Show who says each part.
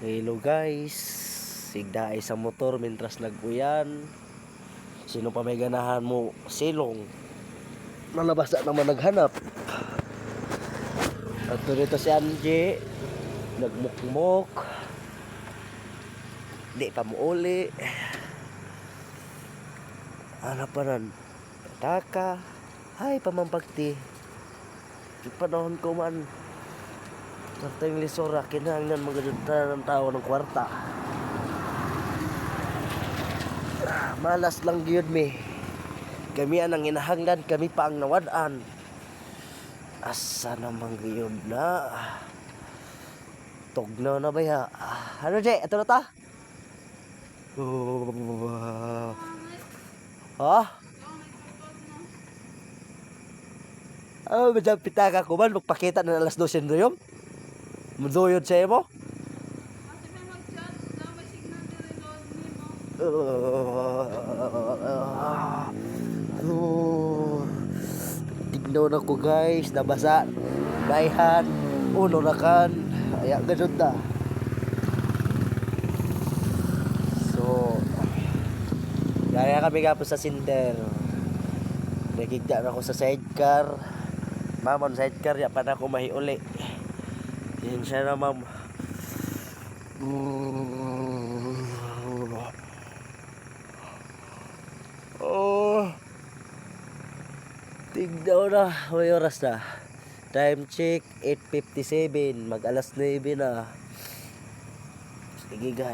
Speaker 1: Hello guys, sigdaay sa motor mintras nag-uyan. Sino pa may ganahan mo silong? Nalabas na naman naghanap. At dito si Angie, nagmukmok. Di pa mo uli. Ano pa nan? Taka. Ay, pamampagti. Di panahon ko man. Kwarta yung lisora, kinahanglan magaganda ng tao ng kwarta. Malas lang gyud mi. Kami ang inahanglan, kami pa ang nawadaan. Asa namang gyud na. Tugnaw na ba ya? Ano di? Ito na ta? Ha? Oh, medyo pitaka ko man. Magpakita na alas 12 na yung. Muduyod siya mo? Tignaw na ko guys. Nabasa. Daihan. Uno na kan. Ayan ganun na. So, gaya kami kapos sa center. Nagigda na ako sa sidecar. Mamon sidecar. Ya pa na ako mahiuli. Yan siya na ma'am. Oh. Tignan na. May oras na. Time check 8:57. Mag alas 9 na. Sige guys.